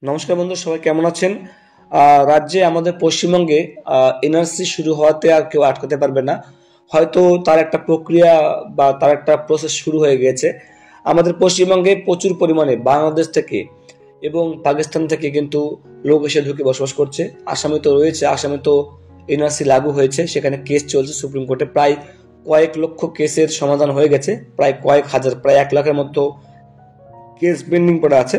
নমস্কার বন্ধু, সবাই কেমন আছেন? রাজ্যে আমাদের পশ্চিমবঙ্গে এনআরসি শুরু হওয়াতে আর কেউ আটকাতে পারবে না। হয়তো তার একটা প্রক্রিয়া বা তার একটা প্রসেস শুরু হয়ে গেছে। আমাদের পশ্চিমবঙ্গে প্রচুর পরিমাণে বাংলাদেশ থেকে এবং পাকিস্তান থেকে কিন্তু লোক এসে ঢুকে বসবাস করছে। আসামে তো রয়েছে, আসামে তো এনআরসি লাগু হয়েছে, সেখানে কেস চলছে সুপ্রিম কোর্টে। প্রায় কয়েক লক্ষ কেসের সমাধান হয়ে গেছে, প্রায় কয়েক হাজার, প্রায় 1 লাখের মতো কেস পেন্ডিং পড়ে আছে।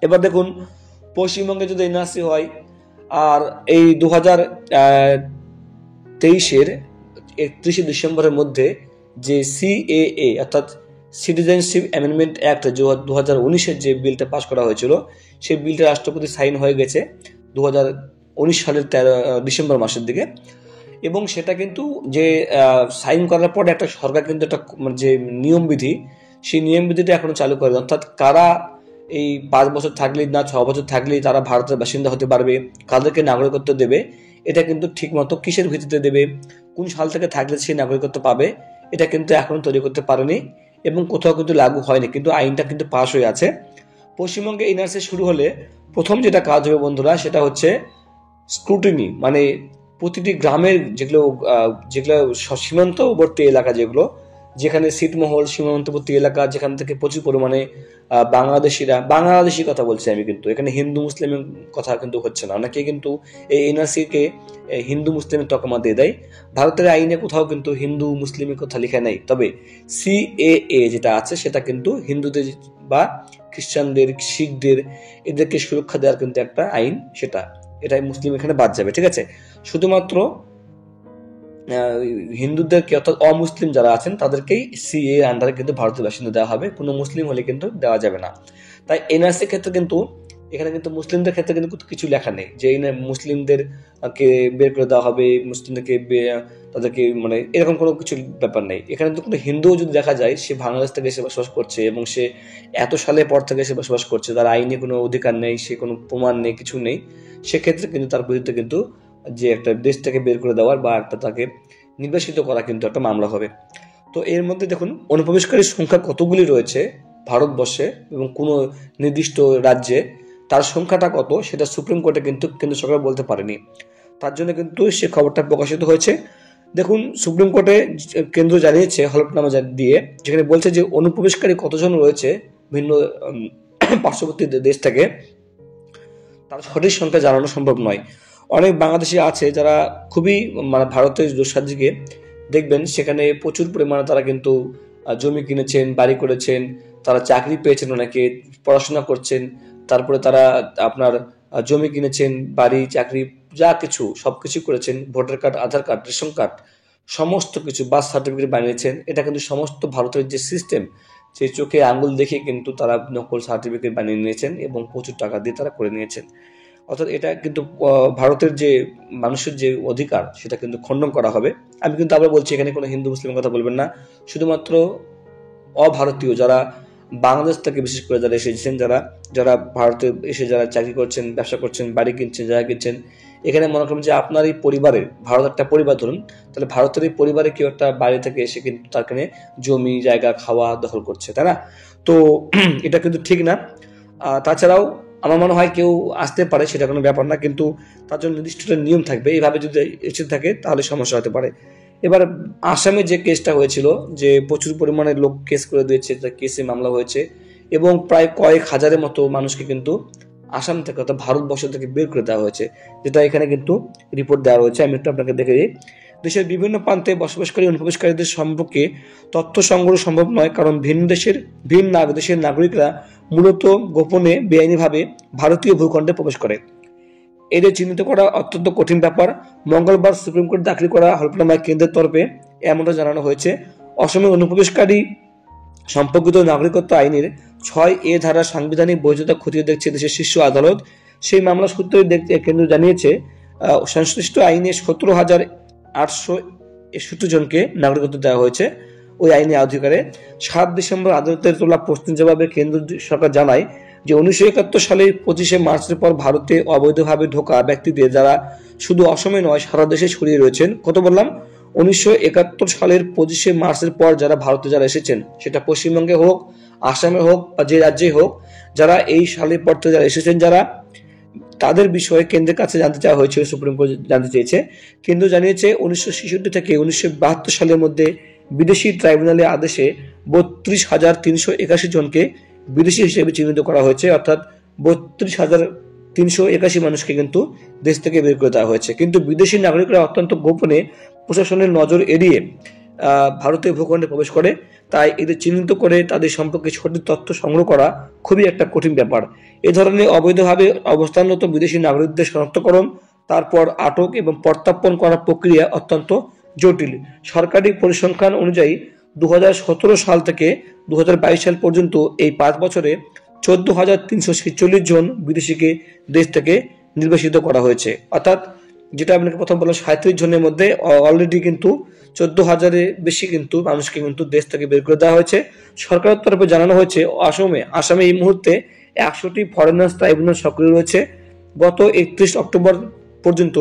এবার দেখুন, পশ্চিমবঙ্গে যদি এনআরসি হয় আর এই 2023-এর 31শে ডিসেম্বরের মধ্যে যে সিএএ অর্থাৎ সিটিজেনশিপ অ্যামেন্ডমেন্ট অ্যাক্ট 2019-এর যে বিলটা পাস করা হয়েছিল, সেই বিলটা রাষ্ট্রপতি সাইন হয়ে গেছে 2019 সালের 13 ডিসেম্বর মাসের দিকে। এবং সেটা কিন্তু যে সাইন করার পরে একটা সরকার কিন্তু একটা যে নিয়মবিধি, সেই নিয়মবিধিটা এখনো চালু করে, অর্থাৎ কারা এই 5 বছর থাকলেই না 6 বছর থাকলেই তারা ভারতের বাসিন্দা হতে পারবে, কাদেরকে নাগরিকত্ব দেবে, এটা কিন্তু ঠিক মতো কিসের ভিত্তিতে দেবে, কোন সাল থেকে থাকলে সেই নাগরিকত্ব পাবে, এটা কিন্তু এখনো তৈরি করতে পারেনি এবং কোথাও কিন্তু লাগু হয়নি, কিন্তু আইনটা কিন্তু পাশ হয়ে আছে। পশ্চিমবঙ্গে এনআরসি শুরু হলে প্রথম যেটা কাজ হবে বন্ধুরা, সেটা হচ্ছে স্ক্রুটিনি। মানে প্রতিটি গ্রামের যেগুলো যেগুলো সীমান্তবর্তী এলাকা, যেগুলো যেখানে ছিটমহল সীমান্তবর্তী এলাকা, যেখান থেকে প্রচুর পরিমাণে বাংলাদেশি কথা বলছি আমি, কিন্তু এখানে হিন্দু মুসলিমের কথা কিন্তু হচ্ছে না। অনেকে কিন্তু এই এনআরসি কে হিন্দু মুসলিমের তকমা দিয়ে দেয়। ভারতের আইনে কোথাও কিন্তু হিন্দু মুসলিমের কথা লেখা নেই, তবে সিএএ যেটা আছে সেটা কিন্তু হিন্দুদের বা খ্রিস্টানদের, শিখদের, এদেরকে সুরক্ষা দেওয়ার কিন্তু একটা আইন, সেটা এটাই মুসলিম এখানে বাদ যাবে। ঠিক আছে, শুধুমাত্র হিন্দুদেরকে অর্থাৎ অমুসলিম যারা আছেন তাদেরকেই সিএ আন্ডারে কিন্তু ভারতের বাসিন্দা দেওয়া হবে, কোনো মুসলিম হলে কিন্তু দেওয়া যাবে না। তাই এনআরসি ক্ষেত্রে কিন্তু এখানে কিন্তু মুসলিমদের ক্ষেত্রে কিন্তু কিছু লেখা নেই যে মুসলিমদের কে বের করে দেওয়া হবে, মুসলিমদেরকে তাদেরকে মানে এরকম কোনো কিছু ব্যাপার নেই। এখানে তো কোনো হিন্দুও যদি দেখা যায় সে বাংলাদেশ থেকে এসে বসবাস করছে এবং সে এত সালে পর থেকে এসে বসবাস করছে, তার আইনে কোনো অধিকার নেই, সে কোনো প্রমাণ নেই, কিছু নেই, সেক্ষেত্রে কিন্তু তার বিরুদ্ধে কিন্তু যে একটা দেশ থেকে বের করে দেওয়ার বা একটা তাকে নির্বাসিত করা কিন্তু একটা মামলা হবে। তো এর মধ্যে দেখুন অনুপ্রবেশকারীর সংখ্যা কতগুলি রয়েছে ভারতবর্ষে এবং কোনো নির্দিষ্ট রাজ্যে, তার সংখ্যাটা কত সেটা সুপ্রিম কোর্টে কিন্তু কেন্দ্র সরকার বলতে পারেনি। তার জন্য কিন্তু সে খবরটা প্রকাশিত হয়েছে। দেখুন, সুপ্রিম কোর্টে কেন্দ্র জানিয়েছে হলফনামা দিয়ে, যেখানে বলছে যে অনুপ্রবেশকারী কতজন রয়েছে ভিন্ন পার্শ্ববর্তী দেশ থেকে, তার সঠিক সংখ্যা জানানো সম্ভব নয়। অনেক বাংলাদেশি আছে যারা খুবই মানে ভারতের দোসাজ্জিকে দেখবেন, সেখানে প্রচুর পরিমাণে তারা কিন্তু জমি কিনেছেন, বাড়ি করেছেন, তারা চাকরি পেয়েছেন, অনেকে পড়াশোনা করছেন, তারপরে তারা আপনার জমি কিনেছেন, বাড়ি, চাকরি, যা কিছু সবকিছু করেছেন, ভোটার কার্ড, আধার কার্ড, রেশন কার্ড, সমস্ত কিছু, বার্থ সার্টিফিকেট বানিয়েছেন। এটা কিন্তু সমস্ত ভারতের যে সিস্টেম, সেই চোখে আঙ্গুল দেখে কিন্তু তারা নকল সার্টিফিকেট বানিয়ে নিয়েছেন এবং প্রচুর টাকা দিয়ে তারা করে নিয়েছেন। অর্থাৎ এটা কিন্তু ভারতের যে মানুষের যে অধিকার সেটা কিন্তু খণ্ডন করা হবে। আমি কিন্তু আবার বলছি, এখানে কোনো হিন্দু মুসলিমের কথা বলবেন না, শুধুমাত্র অভারতীয় যারা বাংলাদেশ থেকে বিশেষ করে যারা এসেছেন, যারা যারা ভারতে এসে যারা চাকরি করছেন, ব্যবসা করছেন, বাড়ি কিনছেন, জায়গা কিনছেন, এখানে মনে করেন যে আপনার এই পরিবারের, ভারত একটা পরিবার ধরুন, তাহলে ভারতের এই পরিবারে কেউ একটা বাইরে থেকে এসে কিন্তু তার এখানে জমি জায়গা খাওয়া দখল করছে, তাই না? তো এটা কিন্তু ঠিক না। তাছাড়াও আমার মনে হয় কেউ আসতে পারে, সেটা কোনো ব্যাপার না, কিন্তু তার জন্য নির্দিষ্ট একটা নিয়ম থাকবে। এইভাবে যদি এসে থাকে তাহলে সমস্যা হতে পারে। এবার আসামে যে কেসটা হয়েছিল, যে প্রচুর পরিমাণে লোক কেস করে দিয়েছে, কেসে মামলা হয়েছে এবং প্রায় কয়েক হাজারের মতো মানুষকে কিন্তু আসাম থেকে অর্থাৎ ভারতবর্ষ থেকে বের করে দেওয়া হয়েছে, যেটা এখানে কিন্তু রিপোর্ট দেওয়া রয়েছে। আমি একটু আপনাকে দেখে দিই। দেশের বিভিন্ন প্রান্তে বসবাসকারী অনুপ্রবেশকারীদের সম্পর্কে তথ্য সংগ্রহ সম্ভব নয়, কারণ ভিন্ন দেশের নাগরিকরা মূলত গোপনে বেআইনিভাবে ভারতীয় ভূখণ্ডে প্রবেশ করে। এদের চিহ্নিত করা অত্যন্ত কঠিন ব্যাপার। মঙ্গলবার সুপ্রিম কোর্ট দাখিল করা হলফনামায় কেন্দ্রের তরফে এমনটা জানানো হয়েছে। অসমে অনুপ্রবেশকারী সম্পর্কিত নাগরিকত্ব আইনের 6A ধারা সাংবিধানিক বৈধতা খতিয়ে দেখছে দেশের শীর্ষ আদালত। সেই মামলা সূত্রে কেন্দ্র জানিয়েছে সংশ্লিষ্ট আইনে 17,861 জনকে নাগরিকত্ব দেওয়া হয়েছে ওই আইনি অধিকারে। 7 ডিসেম্বর আদালতের তোলা প্রশ্নের জবাবে কেন্দ্র সরকার জানায় যে 1971 সালের 25শে মার্চের পর ভারতে অবৈধভাবে ঢোকা ব্যক্তিদের, যারা শুধু অসমে নয় সারা দেশে ছড়িয়ে রয়েছেন, কত বললাম, 1971 সালের 25শে মার্চের পর যারা ভারতে যারা এসেছেন, সেটা পশ্চিমবঙ্গে হোক, আসামে হোক বা যে রাজ্যে হোক, যারা এই সালের পর থেকে যারা এসেছেন, যারা তাদের বিষয়ে কেন্দ্রের কাছে জানতে চাওয়া হয়েছিল, সুপ্রিম কোর্ট জানতে চেয়েছে। কেন্দ্র জানিয়েছে 1966 থেকে 1972 সালের মধ্যে বিদেশি ট্রাইব্যুনালের আদেশে 32,381 জনকে বিদেশি হিসেবে চিহ্নিত করা হয়েছে, অর্থাৎ 32,381 মানুষকে কিন্তু দেশ থেকে বের করে দেওয়া হয়েছে। কিন্তু বিদেশি নাগরিকরা অত্যন্ত গোপনে প্রশাসনের নজর এড়িয়ে ভারতীয় ভূখণ্ডে প্রবেশ করে, তাই এদের চিহ্নিত করে তাদের সম্পর্কে সঠিক তথ্য সংগ্রহ করা খুবই একটা কঠিন ব্যাপার। এ ধরনের অবৈধভাবে অবস্থানরত বিদেশি নাগরিকদের শনাক্তকরণ, তারপর আটক এবং প্রত্যার্পণ করার প্রক্রিয়া অত্যন্ত জটিল। সরকারি পরিসংখ্যান অনুযায়ী 2017 সাল থেকে 2022 সাল পর্যন্ত এই 5 বছরে 14,346 জন বিদেশিকে দেশ থেকে নির্বাসিত করা হয়েছে। অর্থাৎ যেটা আপনাকে প্রথম বললাম 37 জনের মধ্যে অলরেডি কিন্তু 14,000-এর বেশি কিন্তু মানুষকে কিন্তু দেশ থেকে বের করে দেওয়া হয়েছে। সরকারের তরফে জানানো হয়েছে আসামে এই মুহূর্তে 100টি ফরেনার্স ট্রাইব্যুনাল সক্রিয় রয়েছে। গত 31 অক্টোবর পর্যন্ত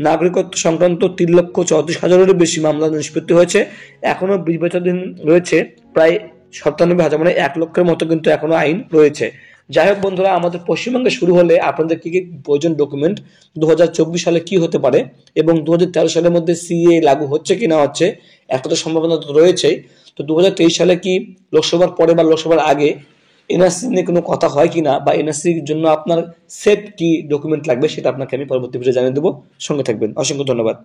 নাগরিকত্ব সংক্রান্ত 3,34,000-এরও বেশি মামলা নিষ্পত্তি হয়েছে। এখনো বিচারাধীন রয়েছে প্রায় 97,000, মানে 1 লক্ষের মতো কিন্তু এখনো আইন রয়েছে। যাই হোক বন্ধুরা, আমাদের পশ্চিমবঙ্গে শুরু হলে আপনাদের কি কি প্রয়োজন ডকুমেন্ট, 2024 সালে কি হতে পারে এবং 2013 সালের মধ্যে সিএ লাগু হচ্ছে কি না হচ্ছে, একটা তো সম্ভাবনা তো রয়েছেই। তো 2023 সালে কি লোকসভার পরে বা লোকসভার আগে এনআরসি নিয়ে কোনো কথা হয় কিনা, বা এনআরসির জন্য আপনার সেট কি ডকুমেন্ট লাগবে, সেটা আপনাকে আমি পরবর্তী ভিডিও জানিয়ে দেবো। সঙ্গে থাকবেন। অসংখ্য ধন্যবাদ।